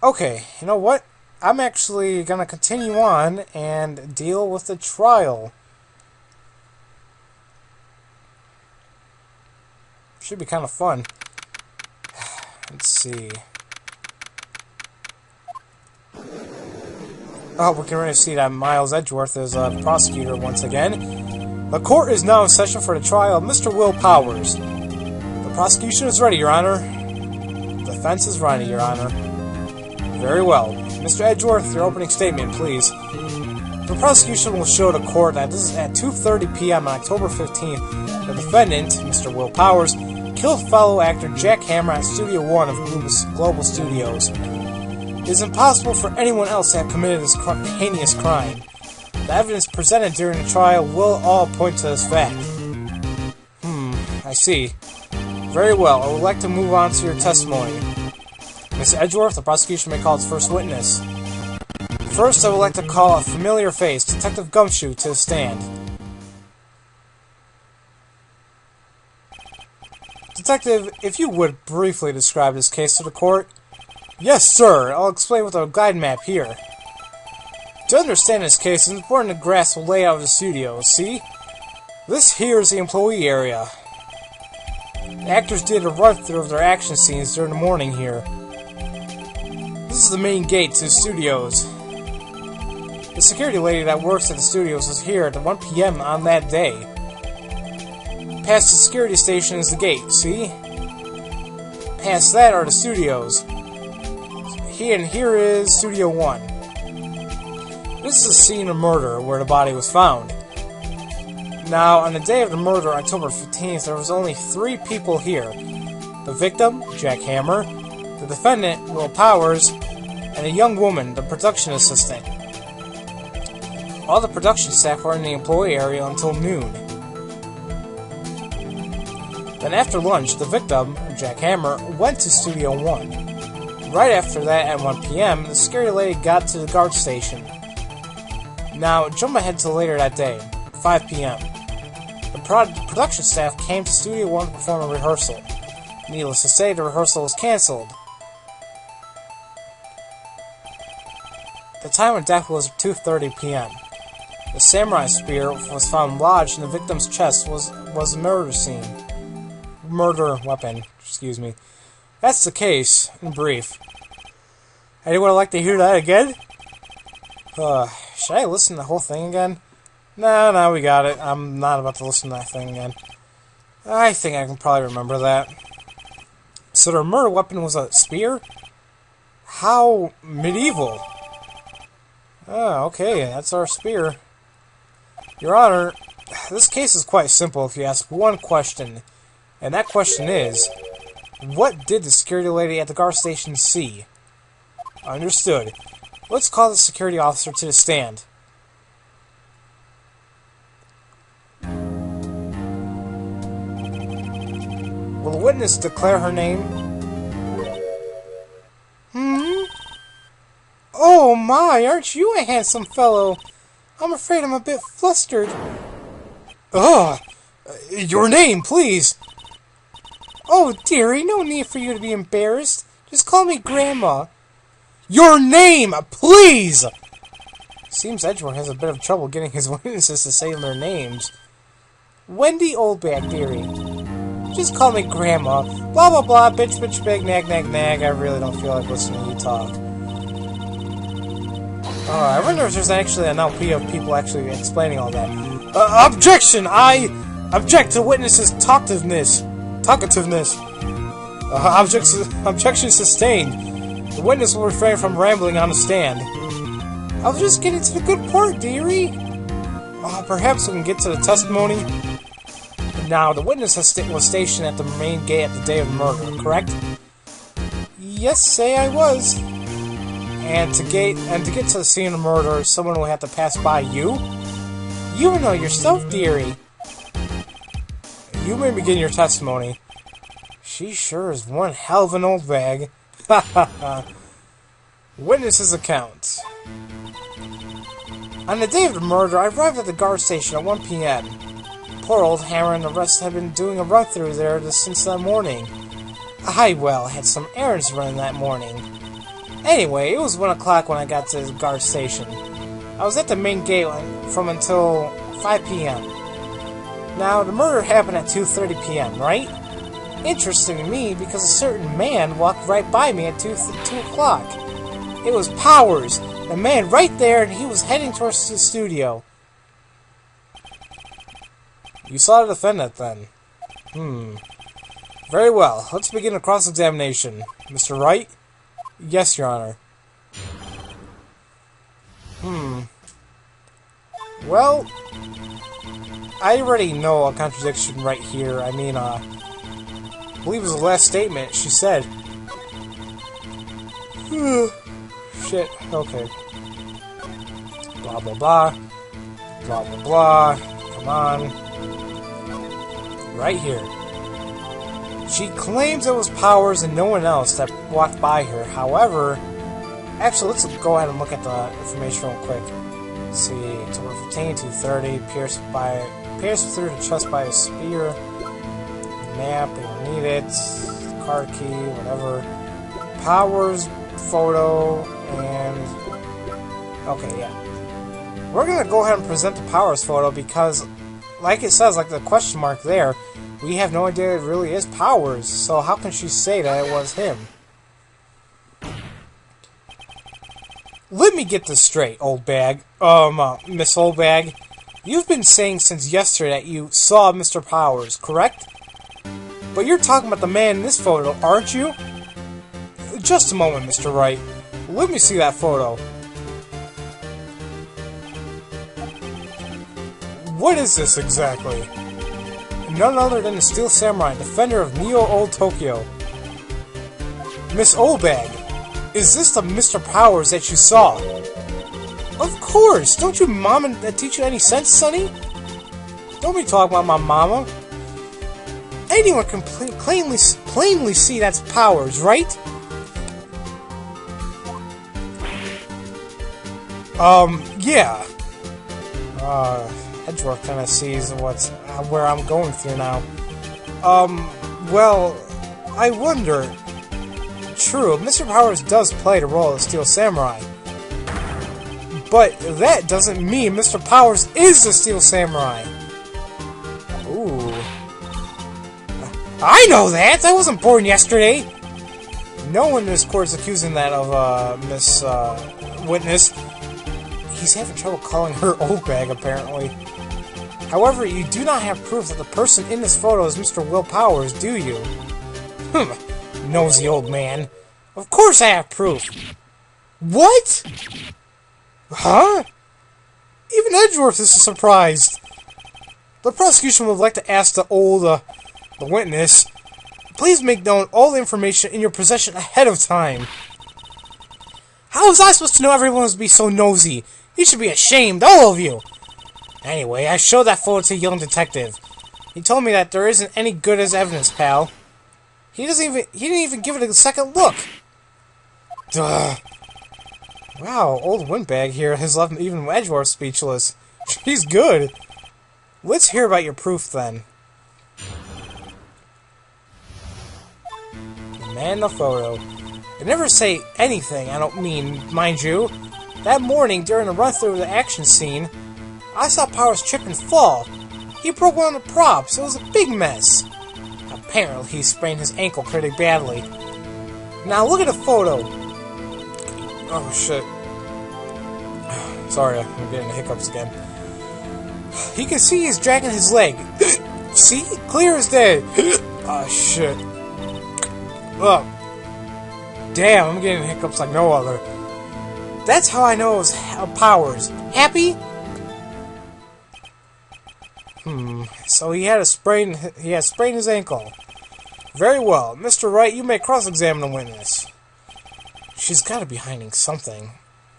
Okay, you know what? I'm actually gonna continue on and deal with the trial. Should be kind of fun. Let's see. Oh, we can already see that Miles Edgeworth is a prosecutor once again. The court is now in session for the trial of Mr. Will Powers. The prosecution is ready, Your Honor. The defense is ready, Your Honor. Very well. Mr. Edgeworth, your opening statement, please. The prosecution will show the court that this is at 2:30 p.m. on October 15th. The defendant, Mr. Will Powers, killed fellow actor Jack Hammer at Studio 1 of Global Studios. It is impossible for anyone else to have committed this heinous crime. The evidence presented during the trial will all point to this fact. I see. Very well, I would like to move on to your testimony. Mr. Edgeworth, the prosecution may call its first witness. First, I would like to call a familiar face, Detective Gumshoe, to the stand. Detective, if you would briefly describe this case to the court. Yes, sir. I'll explain with a guide map here. To understand this case, it's important to grasp the layout of the studio. See? This here is the employee area. The actors did a run-through of their action scenes during the morning here. This is the main gate to the studios. The security lady that works at the studios was here at 1 p.m. on that day. Past the security station is the gate, see? Past that are the studios. Here is Studio 1. This is the scene of murder where the body was found. Now, on the day of the murder, October 15th, there was only 3 people here. The victim, Jack Hammer, the defendant, Will Powers, and a young woman, the production assistant. All the production staff were in the employee area until noon. Then after lunch, the victim, Jack Hammer, went to Studio 1. Right after that, at 1 p.m., the security lady got to the guard station. Now, jump ahead to later that day, 5 p.m. The production staff came to Studio 1 to perform a rehearsal. Needless to say, the rehearsal was cancelled. The time of death was 2:30 p.m. The samurai spear was found lodged in the victim's chest was a murder scene. Murder weapon, excuse me. That's the case, in brief. Anyone would like to hear that again? Should I listen to the whole thing again? No, we got it. I'm not about to listen to that thing again. I think I can probably remember that. So their murder weapon was a spear? How medieval. Oh, okay, that's our spear. Your Honor, this case is quite simple if you ask one question. And that question is, what did the security lady at the guard station see? Understood. Let's call the security officer to the stand. Will the witness declare her name? Oh my, aren't you a handsome fellow? I'm afraid I'm a bit flustered. Your name, please. Oh, dearie, no need for you to be embarrassed. Just call me Grandma. Your name, please! Seems Edgeworth has a bit of trouble getting his witnesses to say their names. Wendy Oldback, dearie. Just call me Grandma. Blah, blah, blah, bitch, bitch, big, nag, nag, nag. I really don't feel like listening to you talk. I wonder if there's actually an LP of people actually explaining all that. Objection! I object to witnesses' talkativeness. Objection sustained. The witness will refrain from rambling on the stand. I was just getting to the good part, dearie. Perhaps we can get to the testimony. Now, the witness was stationed at the main gate at the day of the murder, correct? Yes, say I was. And to get to the scene of the murder, someone will have to pass by you? You know yourself, dearie. You may begin your testimony. She sure is one hell of an old bag. Ha ha ha. Witness's account. On the day of the murder, I arrived at the guard station at 1 p.m. Poor old Hammer and the rest had been doing a run-through there since that morning. I had some errands to run that morning. Anyway, it was 1 o'clock when I got to the guard station. I was at the main gate from until 5 p.m. Now, the murder happened at 2:30 p.m., right? Interesting to me because a certain man walked right by me at 2 o'clock. It was Powers, the man right there, and he was heading towards the studio. You saw the defendant, then? Very well. Let's begin the cross-examination. Mr. Wright? Yes, Your Honor. Well, I already know a contradiction right here. I mean, I believe it was the last statement she said. Shit. Okay. Blah, blah, blah. Blah, blah, blah. Come on. Right here. She claims it was Powers and no one else that walked by her. However, actually, let's go ahead and look at the information real quick. Let's see, 215, 230, pierced through the chest by a spear. Map, we don't need it. Card key, whatever. Powers, photo, and... okay, yeah. We're gonna go ahead and present the Powers photo because, like it says, like the question mark there, we have no idea it really is Powers, so how can she say that it was him? Let me get this straight, old bag. Miss Old Bag. You've been saying since yesterday that you saw Mr. Powers, correct? But you're talking about the man in this photo, aren't you? Just a moment, Mr. Wright. Let me see that photo. What is this exactly? None other than the Steel Samurai, defender of Neo-Old Tokyo. Miss Oldbag, is this the Mr. Powers that you saw? Of course! Don't your mama teach you any sense, sonny? Don't be talking about my mama. Anyone can plainly see that's Powers, right? Yeah. Edgeworth kind of sees where I'm going through now. Well, I wonder. True, Mr. Powers does play the role of Steel Samurai. But that doesn't mean Mr. Powers is the Steel Samurai. Ooh. I know that! I wasn't born yesterday! No one in this court is accusing that of, Miss, Witness. He's having trouble calling her old bag, apparently. However, you do not have proof that the person in this photo is Mr. Will Powers, do you? Nosy old man. Of course I have proof. What? Huh? Even Edgeworth is surprised. The prosecution would like to ask the witness, please make known all the information in your possession ahead of time. How was I supposed to know everyone would be so nosy? You should be ashamed, all of you! Anyway, I showed that photo to the young detective. He told me that there isn't any good as evidence, pal. He didn't even give it a second look. Duh. Wow, old windbag here has left even Edgeworth speechless. She's good. Let's hear about your proof, then. The man in the photo. I never say anything I don't mean, mind you. That morning, during the run-through of the action scene, I saw Powers trip and fall. He broke one of the props. It was a big mess. Apparently, he sprained his ankle pretty badly. Now, look at the photo. Oh, shit. Sorry, I'm getting the hiccups again. You can see he's dragging his leg. See? Clear as day. Oh, shit. Ugh. Damn, I'm getting hiccups like no other. That's how I know it was Powers. Happy? So he had sprained his ankle. Very well. Mr. Wright, you may cross-examine the witness. She's got to be hiding something.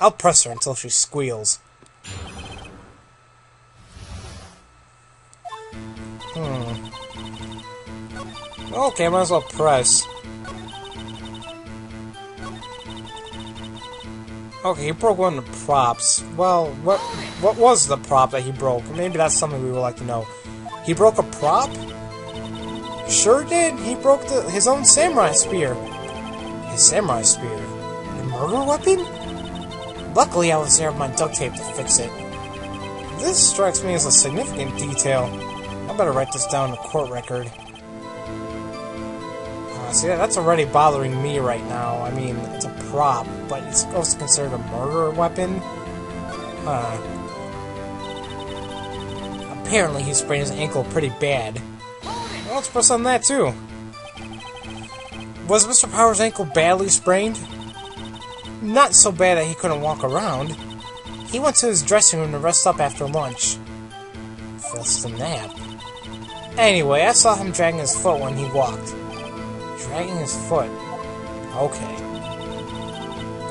I'll press her until she squeals. Okay, might as well press. Okay, he broke one of the props. Well, what was the prop that he broke? Maybe that's something we would like to know. He broke a prop? Sure did. He broke his own samurai spear. His samurai spear? A murder weapon? Luckily I was there with my duct tape to fix it. This strikes me as a significant detail. I better write this down in the court record. See, that's already bothering me right now. I mean, it's a prop, but it's also considered a murder weapon? Apparently he sprained his ankle pretty bad. Well, let's press on that too. Was Mr. Powers' ankle badly sprained? Not so bad that he couldn't walk around. He went to his dressing room to rest up after lunch. That's the nap. Anyway, I saw him dragging his foot when he walked. Dragging his foot. Okay.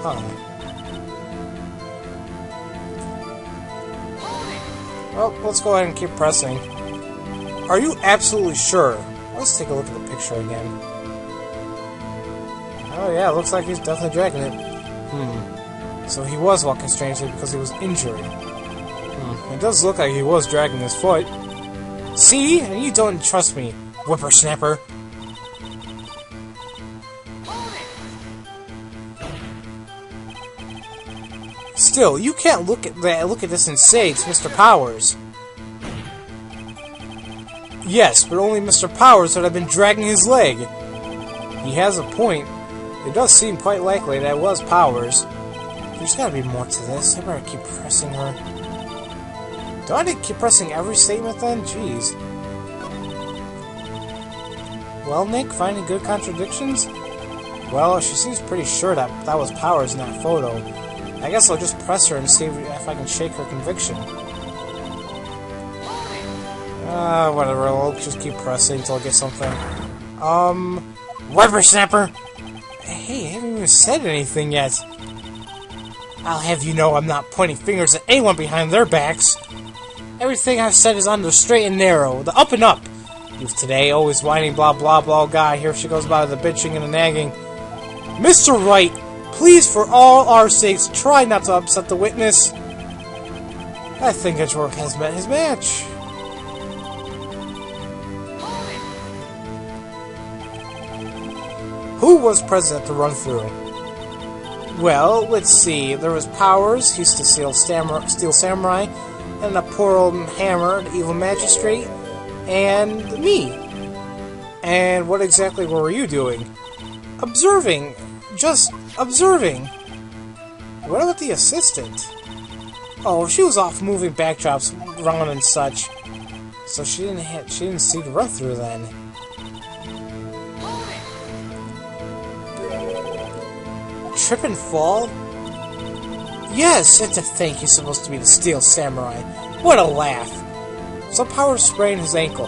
Huh. Well, let's go ahead and keep pressing. Are you absolutely sure? Let's take a look at the picture again. Oh yeah, looks like he's definitely dragging it. So he was walking strangely because he was injured. It does look like he was dragging his foot. See? And you don't trust me, whippersnapper. Still, you can't look at this and say it's Mr. Powers. Yes, but only Mr. Powers would have been dragging his leg. He has a point. It does seem quite likely that it was Powers. There's gotta be more to this. I better keep pressing her. Do I need to keep pressing every statement then? Jeez. Well, Nick, finding good contradictions? Well, she seems pretty sure that that was Powers in that photo. I guess I'll just press her and see if I can shake her conviction. Whatever, I'll just keep pressing until I get something. Whippersnapper! Hey, I haven't even said anything yet. I'll have you know I'm not pointing fingers at anyone behind their backs. Everything I've said is on the straight and narrow, the up and up. You've today always whining blah blah blah guy. Here she goes by the bitching and the nagging. Mr. Wright, please for all our sakes try not to upset the witness. I think Edgeworth has met his match. Who was present at the run-through? Well, let's see. There was Powers, he used to steal Samurai, and a poor old Hammer, the evil magistrate, and me. And what exactly were you doing? Observing. Just observing. What about the assistant? Oh, she was off moving backdrops around and such. So she didn't see the run-through then. Trip and fall? Yes, and to think he's supposed to be the Steel Samurai. What a laugh. So Powers sprained his ankle.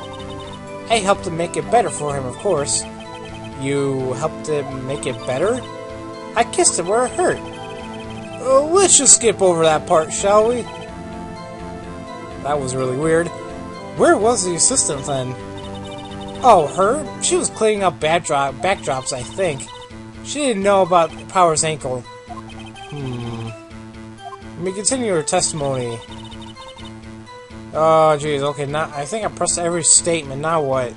I helped to make it better for him, of course. You helped to make it better? I kissed it where it hurt. Let's just skip over that part, shall we? That was really weird. Where was the assistant then? Oh, her? She was cleaning up backdrops, I think. She didn't know about Powers' ankle. Let me continue her testimony. Oh, jeez. Okay, now I think I pressed every statement. Now what?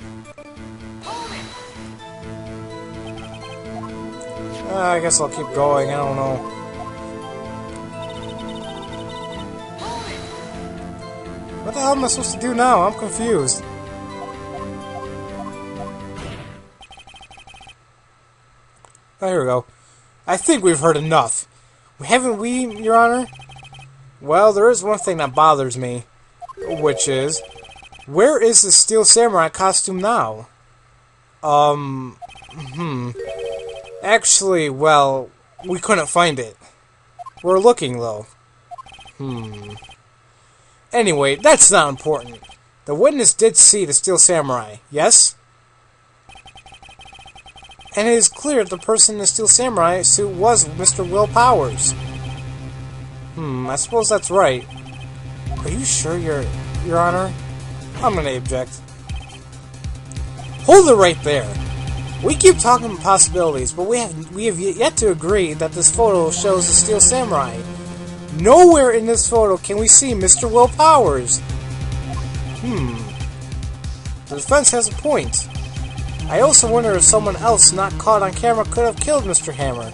I guess I'll keep going. I don't know. What the hell am I supposed to do now? I'm confused. Oh, here we go. I think we've heard enough. Haven't we, Your Honor? Well, there is one thing that bothers me. Which is, where is the Steel Samurai costume now? Actually, well, we couldn't find it. We're looking, though. Anyway, that's not important. The witness did see the Steel Samurai, yes? And it is clear that the person in the Steel Samurai suit was Mr. Will Powers. I suppose that's right. Are you sure, Your Honor? I'm gonna object. Hold it right there. We keep talking possibilities, but we have yet to agree that this photo shows the Steel Samurai. Nowhere in this photo can we see Mr. Will Powers. The defense has a point. I also wonder if someone else not caught on camera could have killed Mr. Hammer.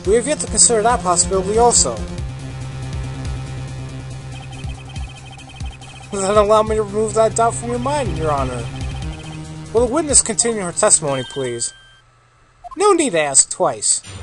We have yet to consider that possibility also. Then allow me to remove that doubt from your mind, Your Honor. Will the witness continue her testimony, please? No need to ask twice.